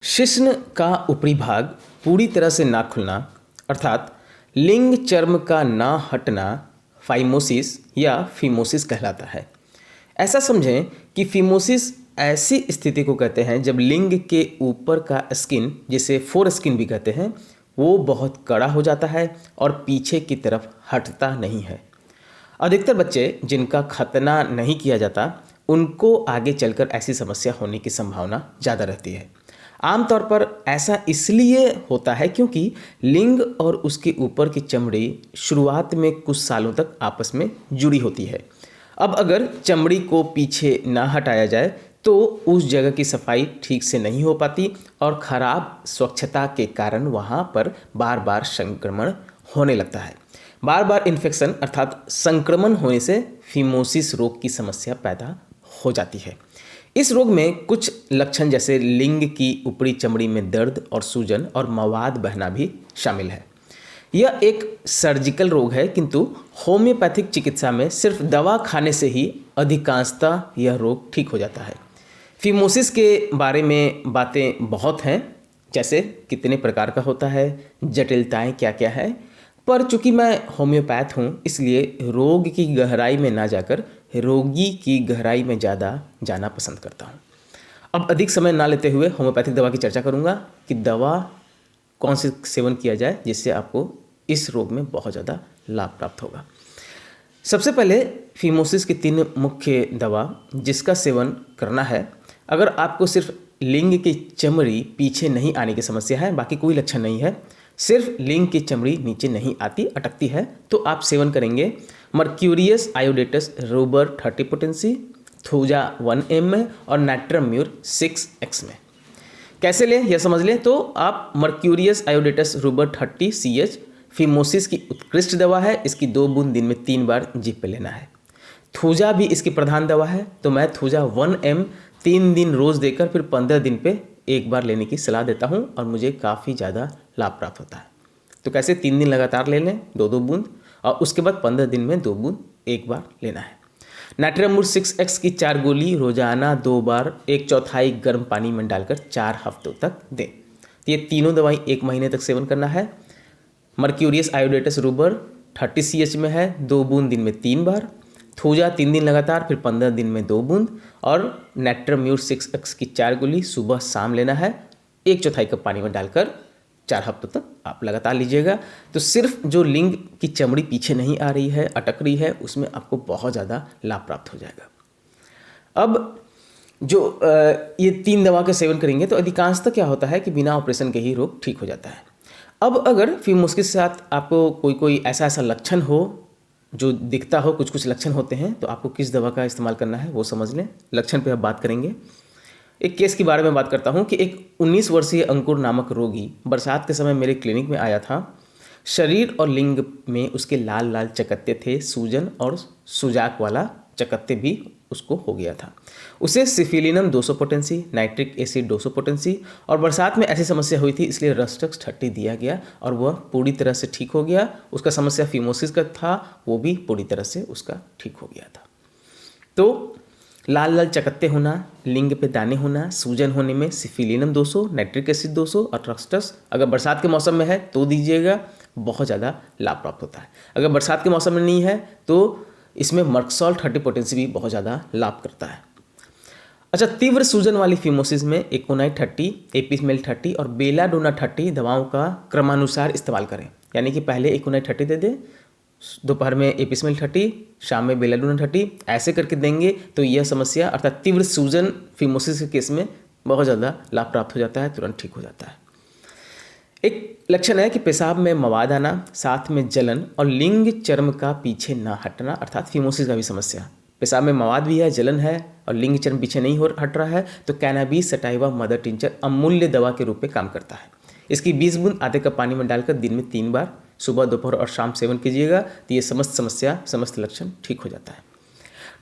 शिश्न का ऊपरी भाग पूरी तरह से ना खुलना अर्थात लिंग चर्म का ना हटना फाइमोसिस या फीमोसिस कहलाता है। ऐसा समझें कि फीमोसिस ऐसी स्थिति को कहते हैं जब लिंग के ऊपर का स्किन, जिसे फोर स्किन भी कहते हैं, वो बहुत कड़ा हो जाता है और पीछे की तरफ हटता नहीं है। अधिकतर बच्चे जिनका खतना नहीं किया जाता उनको आगे चलकर ऐसी समस्या होने की संभावना ज़्यादा रहती है। आमतौर पर ऐसा इसलिए होता है क्योंकि लिंग और उसके ऊपर की चमड़ी शुरुआत में कुछ सालों तक आपस में जुड़ी होती है। अब अगर चमड़ी को पीछे ना हटाया जाए तो उस जगह की सफाई ठीक से नहीं हो पाती और ख़राब स्वच्छता के कारण वहाँ पर बार बार संक्रमण होने लगता है। बार बार इन्फेक्शन अर्थात संक्रमण होने से फीमोसिस रोग की समस्या पैदा हो जाती है। इस रोग में कुछ लक्षण जैसे लिंग की ऊपरी चमड़ी में दर्द और सूजन और मवाद बहना भी शामिल है। यह एक सर्जिकल रोग है, किंतु होम्योपैथिक चिकित्सा में सिर्फ दवा खाने से ही अधिकांशतः यह रोग ठीक हो जाता है। फीमोसिस के बारे में बातें बहुत हैं, जैसे कितने प्रकार का होता है, जटिलताएं क्या क्या है, पर चूंकि मैं होम्योपैथ हूँ इसलिए रोग की गहराई में ना जाकर रोगी की गहराई में ज़्यादा जाना पसंद करता हूँ। अब अधिक समय ना लेते हुए होम्योपैथिक दवा की चर्चा करूँगा कि दवा कौन से सेवन किया जाए जिससे आपको इस रोग में बहुत ज़्यादा लाभ प्राप्त होगा। सबसे पहले फीमोसिस की 3 मुख्य दवा जिसका सेवन करना है। अगर आपको सिर्फ लिंग की चमड़ी पीछे नहीं आने की समस्या है, बाकी कोई लक्षण नहीं है, सिर्फ लिंग की चमड़ी नीचे नहीं आती, अटकती है, तो आप सेवन करेंगे मर्क्यूरियस आयोडेटस रूबर 30 पोटेंसी, थूजा 1 ml में और नाइट्रम्यूर 6x में। कैसे लें यह समझ लें तो आप मर्क्यूरियस आयोडेटस रूबर 30 CH फीमोसिस की उत्कृष्ट दवा है। इसकी 2 बूंद दिन में 3 बार जीभ पे लेना है। थूजा भी इसकी प्रधान दवा है, तो मैं थूजा 1 ml 3 दिन रोज़ देकर फिर 15 दिन पे एक बार लेने की सलाह देता हूँ और मुझे काफ़ी ज़्यादा लाभ प्राप्त होता है। तो कैसे 3 दिन लगातार ले लें 2-2 बूंद और उसके बाद 15 दिन में 2 बूंद एक बार लेना है। नाइट्रम्यूर 6x की 4 गोली रोजाना 2 बार 1/4 गर्म पानी में डालकर 4 हफ्तों तक दें। तो ये तीनों दवाई 1 महीने तक सेवन करना है। मर्क्यूरियस आयोडेटस रूबर 30 CH में है, 2 बूंद दिन में 3 बार, थूजा 3 दिन लगातार फिर 15 दिन में 2 बूंद और नाइट्रम्यूर 6x की 4 गोली सुबह शाम लेना है। 1/4 कप पानी में डालकर 4 हफ्तों तक आप लगातार लीजिएगा। तो सिर्फ जो लिंग की चमड़ी पीछे नहीं आ रही है, अटक रही है, उसमें आपको बहुत ज़्यादा लाभ प्राप्त हो जाएगा। अब जो ये 3 दवा का सेवन करेंगे तो अधिकांशतः क्या होता है कि बिना ऑपरेशन के ही रोग ठीक हो जाता है। अब अगर फीमोसिस के साथ आपको कोई ऐसा लक्षण हो जो दिखता हो, कुछ लक्षण होते हैं, तो आपको किस दवा का इस्तेमाल करना है वो समझ लें। लक्षण पे अब बात करेंगे। एक केस के बारे में बात करता हूँ कि एक 19 वर्षीय अंकुर नामक रोगी बरसात के समय मेरे क्लिनिक में आया था। शरीर और लिंग में उसके लाल लाल चकत्ते थे, सूजन और सुजाक वाला चकत्ते भी उसको हो गया था। उसे सिफिलिनम 200 पोटेंसी, नाइट्रिक एसिड 200 पोटेंसी और बरसात में ऐसी समस्या हुई थी इसलिए रस्टक्स 30 दिया गया और वह पूरी तरह से ठीक हो गया। उसका समस्या फीमोसिस का था, वो भी पूरी तरह से उसका ठीक हो गया था। तो लाल लाल चकत्ते होना, लिंग पे दाने होना, सूजन होने में सिफिलिनम 200, नाइट्रिक एसिड 200 और रस्टक्स अगर बरसात के मौसम में है तो दीजिएगा, बहुत ज़्यादा लाभ प्राप्त होता है। अगर बरसात के मौसम में नहीं है तो इसमें मर्कसॉल 30 पोटेंसी भी बहुत ज़्यादा लाभ करता है। अच्छा, तीव्र सूजन वाली फीमोसिस में एकोनाइट 30, एपिसमेल 30 और बेलाडोना 30 दवाओं का क्रमानुसार इस्तेमाल करें। यानी कि पहले एकोनाइट 30 दे दें, दोपहर में एपिसमेल 30, शाम में बेलाडोना 30, ऐसे करके देंगे तो यह समस्या अर्थात तीव्र सूजन फीमोसिस के केस में बहुत ज़्यादा लाभ प्राप्त हो जाता है, तुरंत ठीक हो जाता है। एक लक्षण है कि पेशाब में मवाद आना, साथ में जलन और लिंग चर्म का पीछे ना हटना अर्थात फीमोसिस का भी समस्या। पेशाब में मवाद भी है, जलन है और लिंग चर्म पीछे नहीं हट रहा है तो कैनाबिस सटाइवा मदर टिंचर अमूल्य दवा के रूप में काम करता है। इसकी 20 बूंद आधे कप पानी में डालकर दिन में 3 बार सुबह, दोपहर और शाम सेवन कीजिएगा तो ये समस्त लक्षण ठीक हो जाता है।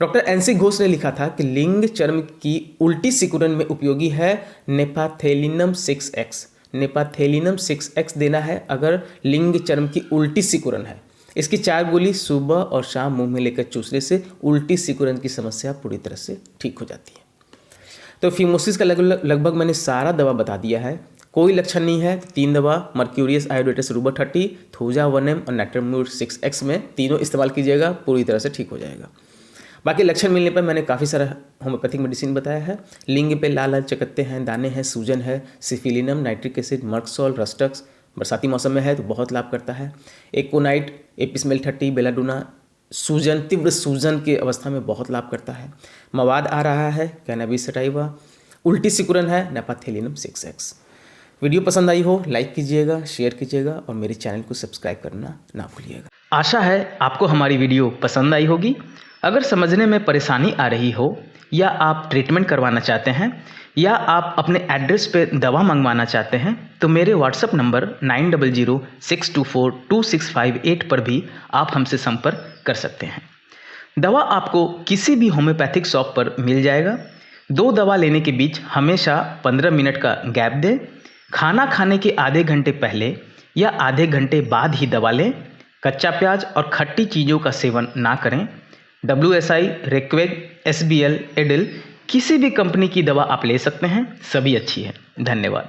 डॉक्टर एनसी घोष ने लिखा था कि लिंग चर्म की उल्टी सिकुड़न में उपयोगी है नेपाथेलिनम 6x। नेपाथेलिनम 6x देना है अगर लिंग चर्म की उल्टी सिकुड़न है। इसकी 4 गोली सुबह और शाम मुंह में लेकर चूसने से उल्टी सिकुड़न की समस्या पूरी तरह से ठीक हो जाती है। तो फिमोसिस का लगभग मैंने सारा दवा बता दिया है। कोई लक्षण नहीं है। 3 दवा मर्क्यूरियस आयोडेटेस रूबर 30, थूजा 1M और नाइट्रोम्यूर 6X में तीनों इस्तेमाल कीजिएगा, पूरी तरह से ठीक हो जाएगा। बाकी लक्षण मिलने पर मैंने काफ़ी सारा होम्योपैथिक मेडिसिन बताया है। लिंग पे लाल लाल चकत्ते हैं, दाने हैं, सूजन है, सिफिलिनम, नाइट्रिक एसिड, मर्कसोल, रस्टक्स बरसाती मौसम में है तो बहुत लाभ करता है। एकोनाइट, एपिसमेल 30, बेलाडोना सूजन, तीव्र सूजन की अवस्था में बहुत लाभ करता है। मवाद आ रहा है कैनाबिस सटाइवा, उल्टी सिकुड़न है नेपाथेलिनम 6X। वीडियो पसंद आई हो लाइक कीजिएगा, शेयर कीजिएगा और मेरे चैनल को सब्सक्राइब करना ना भूलिएगा। आशा है आपको हमारी वीडियो पसंद आई होगी। अगर समझने में परेशानी आ रही हो या आप ट्रीटमेंट करवाना चाहते हैं या आप अपने एड्रेस पे दवा मंगवाना चाहते हैं तो मेरे व्हाट्सएप नंबर 9006242658 पर भी आप हमसे संपर्क कर सकते हैं। दवा आपको किसी भी होम्योपैथिक शॉप पर मिल जाएगा। 2 दवा लेने के बीच हमेशा 15 मिनट का गैप दें। खाना खाने के आधे घंटे पहले या आधे घंटे बाद ही दवा लें। कच्चा प्याज और खट्टी चीज़ों का सेवन ना करें। WSI, रेक्वेग, SBL, एडिल किसी भी कंपनी की दवा आप ले सकते हैं, सभी अच्छी है। धन्यवाद।